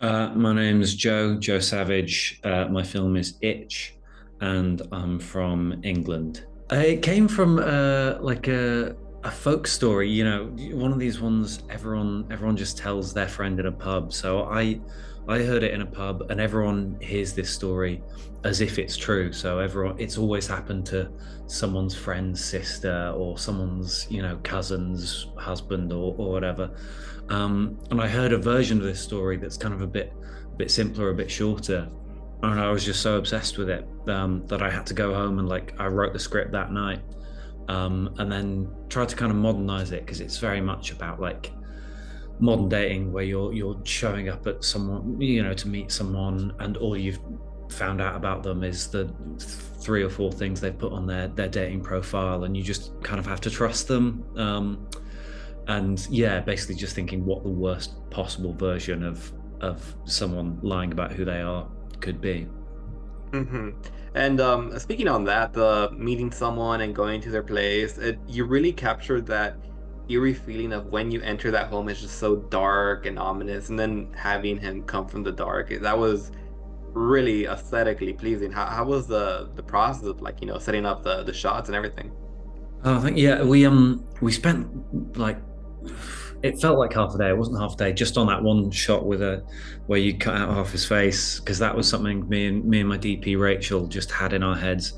My name is Joe Savage. My film is Itch, and I'm from England. It came from like a folk story, one of these ones everyone just tells their friend in a pub. So I heard it in a pub, and everyone hears this story as if it's true. So everyone, it's always happened to someone's friend's sister or someone's cousin's husband or whatever. And I heard a version of this story that's kind of a bit simpler, a bit shorter, and I was just so obsessed with it that I had to go home and like I wrote the script that night, and then tried to kind of modernize it because it's very much about like modern dating where you're showing up at someone to meet someone, and all you've found out about them is the three or four things they put on their dating profile, and you just kind of have to trust them. And yeah, basically just thinking what the worst possible version of someone lying about who they are could be. hmm And speaking on that, the meeting someone and going to their place, you really captured that eerie feeling of when you enter that home, it's just so dark and ominous, and then having him come from the dark, that was really aesthetically pleasing. How was the process of like, setting up the shots and everything? Oh, I think yeah, we spent like it felt like half a day. It wasn't half a day, just on that one shot with a where you cut out half his face, because that was something me and my DP Rachel just had in our heads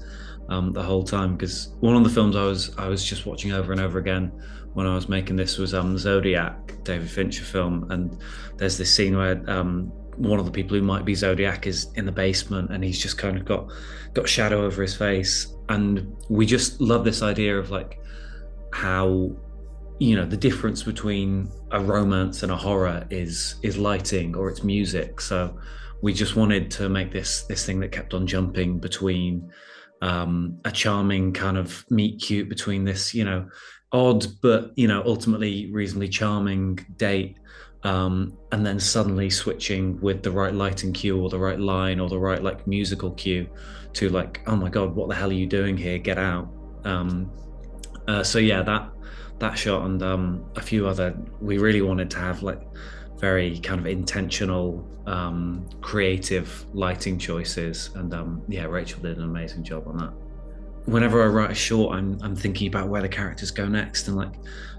the whole time. Because one of the films I was just watching over and over again when I was making this was Zodiac, David Fincher film, and there's this scene where one of the people who might be Zodiac is in the basement, and he's just kind of got shadow over his face, and we just love this idea of like how the difference between a romance and a horror is lighting or it's music. So we just wanted to make this thing that kept on jumping between a charming kind of meet cute between this odd but ultimately reasonably charming date, and then suddenly switching with the right lighting cue or the right line or the right like musical cue to like, oh my god, what the hell are you doing here, get out. So yeah, that shot and a few other, we really wanted to have like very kind of intentional, creative lighting choices, and yeah, Rachel did an amazing job on that. Whenever I write a short, I'm thinking about where the characters go next, and like,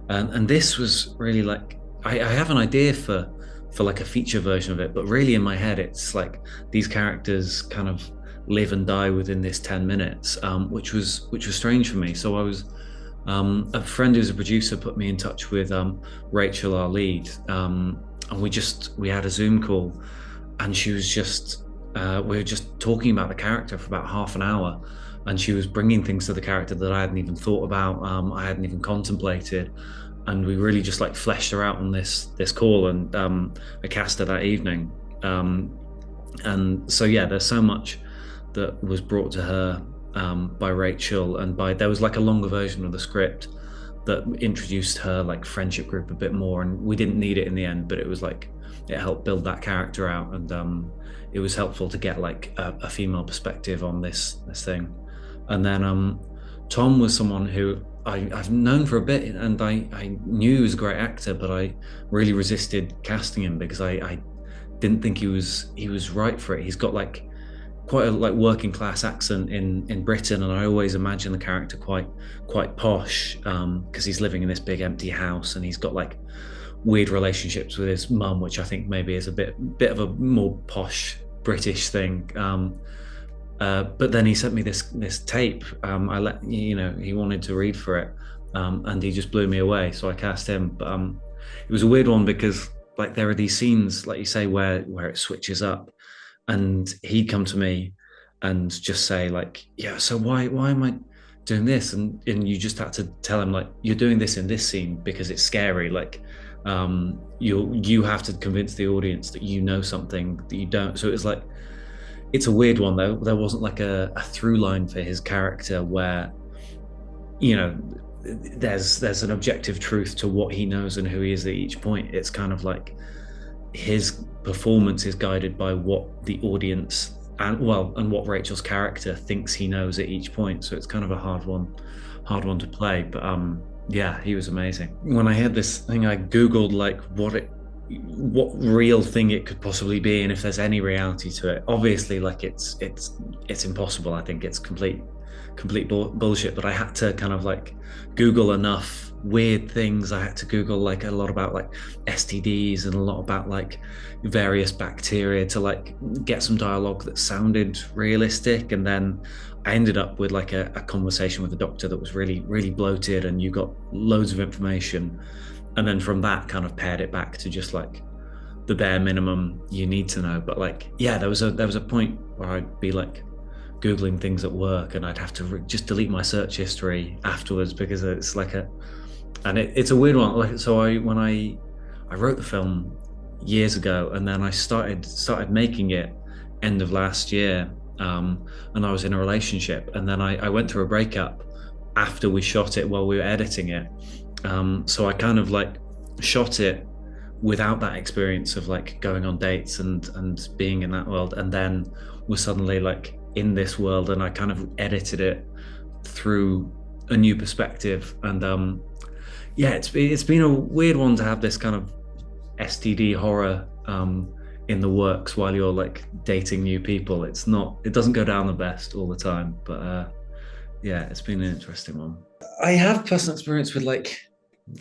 and this was really like I have an idea for like a feature version of it, but really in my head it's like these characters kind of live and die within this 10 minutes, which was strange for me. So I was a friend who's a producer put me in touch with Rachel, our lead, and we had a Zoom call, and she was just we were just talking about the character for about half an hour, and she was bringing things to the character that I hadn't even thought about, I hadn't even contemplated, and we really just like fleshed her out on this call, and I cast her that evening, and so yeah, there's so much that was brought to her by Rachel, and there was like a longer version of the script that introduced her like friendship group a bit more, and we didn't need it in the end, but it was like it helped build that character out, and it was helpful to get like a female perspective on this thing. And then Tom was someone who I've known for a bit, and I knew he was a great actor, but I really resisted casting him because I didn't think he was right for it. He's got like quite a like working class accent in Britain, and I always imagine the character quite posh, because he's living in this big empty house, and he's got like weird relationships with his mum, which I think maybe is a bit of a more posh British thing. But then he sent me this tape. I let he wanted to read for it, and he just blew me away. So I cast him. But it was a weird one because like there are these scenes, like you say, where it switches up, and he'd come to me and just say like, yeah, so why am I doing this? And you just had to tell him like, you're doing this in this scene because it's scary. Like, you have to convince the audience that you know something that you don't. So it was like, it's a weird one though. There wasn't like a through line for his character where, you know, there's an objective truth to what he knows and who he is at each point. It's kind of like his performance is guided by what the audience and what Rachel's character thinks he knows at each point. So it's kind of a hard one to play. But yeah, he was amazing. When I had this thing, I googled like what real thing it could possibly be, and if there's any reality to it. Obviously, like it's impossible. I think it's complete bullshit. But I had to kind of like Google enough weird things. I had to Google like a lot about like STDs and a lot about like various bacteria to like get some dialogue that sounded realistic. And then I ended up with like a conversation with a doctor that was really bloated, and you got loads of information. And then from that, kind of paired it back to just like the bare minimum you need to know. But like, yeah, there was a point where I'd be like googling things at work, and I'd have to just delete my search history afterwards, because it's like it's a weird one. Like, so I wrote the film years ago, and then I started making it end of last year. And I was in a relationship, and then I went through a breakup after we shot it while we were editing it. So I kind of like shot it without that experience of like going on dates and being in that world, and then was suddenly like in this world, and I kind of edited it through a new perspective. And yeah, it's been a weird one to have this kind of STD horror in the works while you're like dating new people. It doesn't go down the best all the time, but yeah, it's been an interesting one. I have personal experience with like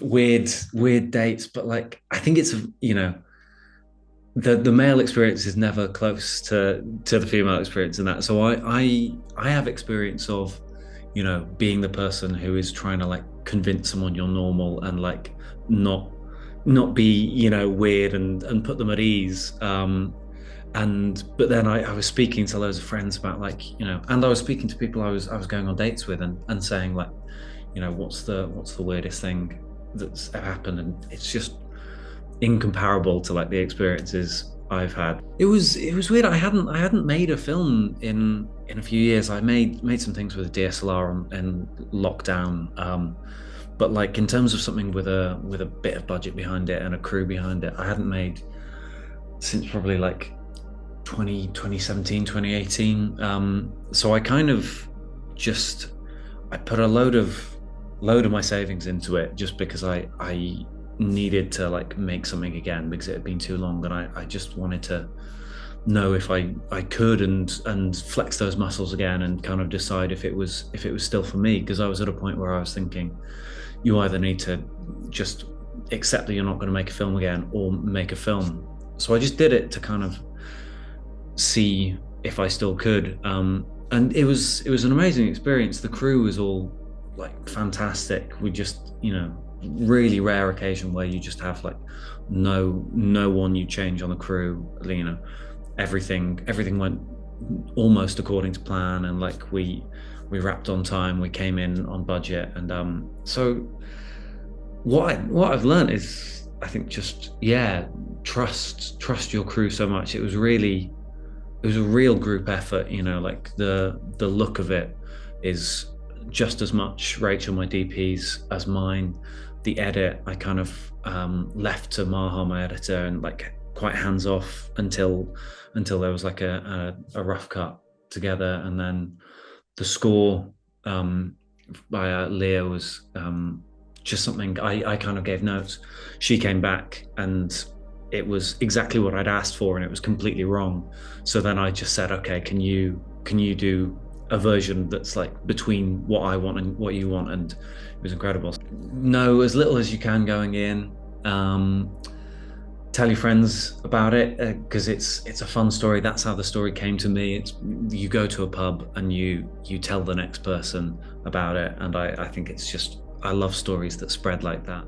weird dates, but like I think it's, the male experience is never close to the female experience in that. So I have experience of, being the person who is trying to like convince someone you're normal, and like not be, weird, and put them at ease. But then I was speaking to loads of friends about like, and I was speaking to people I was going on dates with, and saying like, what's the weirdest thing that's ever happened, and it's just incomparable to like the experiences I've had. It was weird. I hadn't made a film in a few years. I made some things with a DSLR in lockdown, but like in terms of something with a bit of budget behind it and a crew behind it, I hadn't made since probably like 2017, 2018. So I kind of just I put a load of my savings into it, just because I needed to like make something again, because it had been too long, and I just wanted to know if I could and flex those muscles again, and kind of decide if it was still for me, because I was at a point where I was thinking, you either need to just accept that you're not going to make a film again, or make a film. So I just did it to kind of see if I still could. And it was an amazing experience. The crew was all like fantastic. We just, really rare occasion where you just have like no one you change on the crew. Everything went almost according to plan, and like we wrapped on time, we came in on budget. And so what I've learned is, I think, just, yeah, trust your crew so much. It was a real group effort. Like the look of it is just as much Rachel, my DP's, as mine. The edit I kind of left to Maha, my editor, and like quite hands off until there was like a rough cut together. And then the score by Leah was just something I kind of gave notes. She came back and it was exactly what I'd asked for, and it was completely wrong. So then I just said, okay, can you do a version that's like between what I want and what you want? And it was incredible. Know as little as you can going in. Tell your friends about it, because it's a fun story. That's how the story came to me. You go to a pub and you tell the next person about it, and I think it's just, I love stories that spread like that.